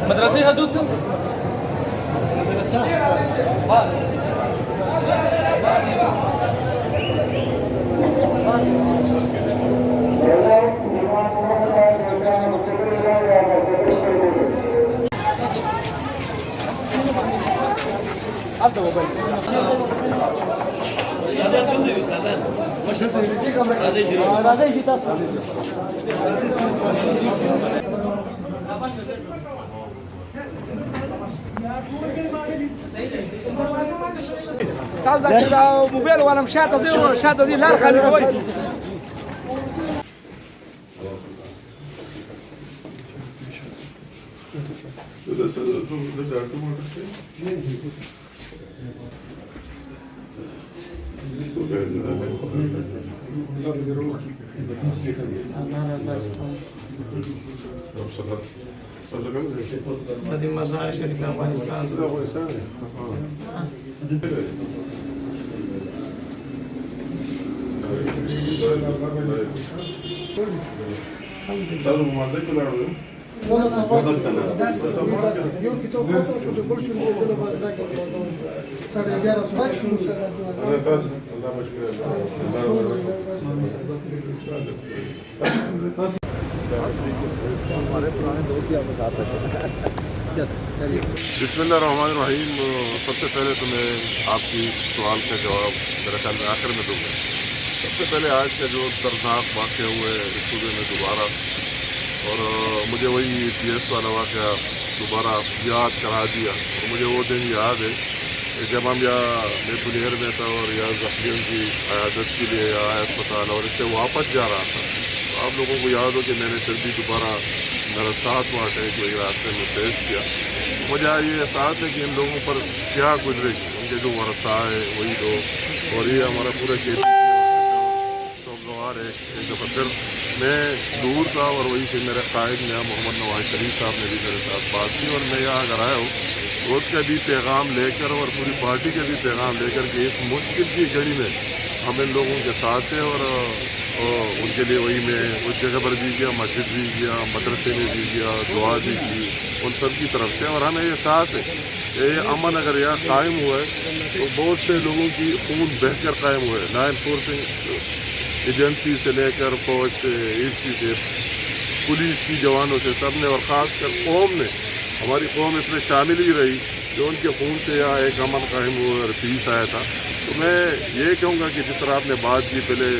مدرسة حدود قصدك كده موبايل وانا مش شاطه دي لا خلي بالك هذه مزايا شركة أفغانستان ہمارے پرانے دوست ہی اپنے ساتھ رکھے بسم اللہ الرحمن الرحیم. سب سے پہلے تو میں آپ کی سوال کا جواب میرا خیال میں آخر میں دوں گا. سب سے پہلے آج کا جو دردناک واقعہ ہوئے اس صوبے میں دوبارہ، اور مجھے وہی پی ایس والا واقعہ دوبارہ یاد کرا دیا. اور مجھے وہ دن یاد ہے کہ جب ہم میں پلیر میں تھا اور زخمیوں کی عیادت کے لیے آیا اسپتال اور اس سے واپس جا رہا تھا. تو آپ لوگوں کو یاد ہو کہ میں نے جلدی دوبارہ میرا ساتھ وہاں ٹینک وہی راستے میں پیش کیا. مجھے یہ احساس ہے کہ ان لوگوں پر کیا گزرے گی، ان کے جو ورثاء ہے وہی لوگ، اور یہ ہمارا پورا سوگوار ہے. ایک دفعہ پھر میں دور تھا اور وہی سے میرے قائد نے محمد نواز شریف صاحب نے بھی میرے ساتھ بات کی، اور میں یہاں اگر آیا ہوں تو اس کا بھی پیغام لے کر اور پوری پارٹی کا بھی پیغام لے کر کہ اس مشکل کی گھڑی میں ہم ان لوگوں کے ساتھ ہیں. اور ان کے لیے وہی میں اس جگہ پر بھی گیا، مسجد بھی گیا، مدرسے میں بھی گیا، دعا بھی کی ان سب کی طرف سے. اور ہمیں یہ احساس ہے کہ یہ امن اگر یہاں قائم ہوا ہے تو بہت سے لوگوں کی خون بہہ کر قائم ہوئے. لا انفورسنگ ایجنسی سے لے کر فوج سے، ایسی سے، پولیس کی جوانوں سے، سب نے، اور خاص کر قوم نے، ہماری قوم اس میں شامل ہی رہی جو ان کے خون سے یہاں ایک امن قائم ہوا اور پیس آیا تھا. تو میں یہ کہوں گا کہ جس طرح آپ نے بات کی پہلے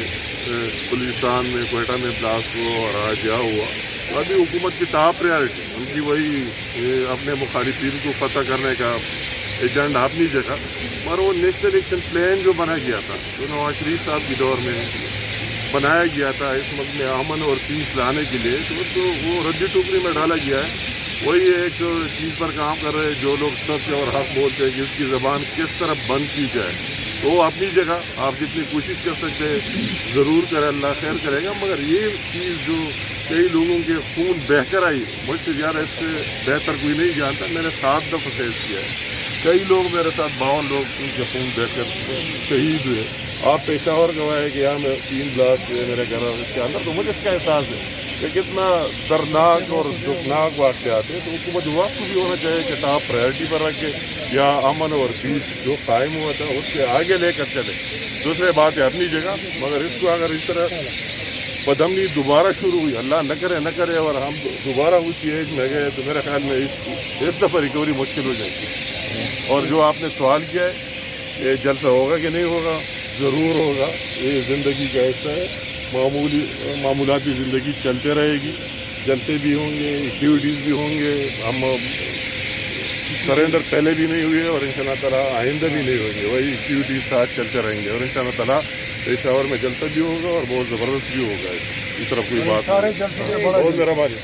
بلوچستان میں کوئٹہ میں بلاسٹ ہوا اور آج یہاں ہوا، تو ابھی حکومت کی ٹاپ پریارٹی ان کی وہی اپنے مخالفین کو فتح کرنے کا ایجنڈا اپنی جگہ. اور وہ نیشنل ایکشن پلان جو بنا گیا تھا، جو نواز شریف صاحب کی دور میں بنایا گیا تھا اس ملک میں امن اور پیس لانے کے لیے، تو اس کو وہ ردی ٹوکری میں ڈالا گیا ہے. وہی ایک چیز پر کام کر رہے ہیں جو لوگ سچ اور حق بولتے ہیں کہ اس کی زبان کس طرح بند کی جائے. تو وہ اپنی جگہ آپ جتنی کوشش کر سکتے ہیں ضرور کریں، اللہ خیر کرے گا. مگر یہ چیز جو کئی لوگوں کے خون بہہ کر آئی، مجھ سے زیادہ اس سے بہتر کوئی نہیں جانتا. میں نے 7 دفعہ فیس کیا ہے. کئی لوگ میرے ساتھ 52 لوگ ان کے خون بہہ کر شہید ہوئے. آپ پیشہ اور گواہ ہے کہ یہاں میں 3 بلاسٹ ہوئے میرے گھر اس کے اندر. تو مجھے اس کا احساس ہے کہ کتنا دردناک اور دکھناک واقعات ہیں، تو حکومت وقت بھی ہونا چاہیے کہ ٹاپ پرائرٹی پر رکھ کے یا امن اور پیس جو قائم ہوا تھا اس کے آگے لے کر چلے. دوسرے بات ہے اپنی جگہ، مگر اس کو اگر اس طرح بدامنی دوبارہ شروع ہوئی، اللہ نہ کرے اور ہم دوبارہ اسی ایج میں گئے تو میرے خیال میں اس دفعہ ریکوری مشکل ہو جائے گی. اور جو آپ نے سوال کیا ہے یہ جلسہ ہوگا کہ نہیں ہوگا، ضرور ہوگا. یہ زندگی کا حصہ ہے، معمولاتی زندگی چلتے رہے گی. جلسے بھی ہوں گے، ایکٹیویٹیز بھی ہوں گے. ہم سرنڈر پہلے بھی نہیں ہوئے اور انشاءاللہ تعالیٰ آئندہ بھی نہیں ہوئیں گے. وہی ایکٹیویٹیز ساتھ چلتے رہیں گے اور انشاءاللہ تعالیٰ پشاور میں جلسہ بھی ہوگا اور بہت زبردست بھی ہوگا. اس طرح کوئی بات نہیں. بہت مہربانی.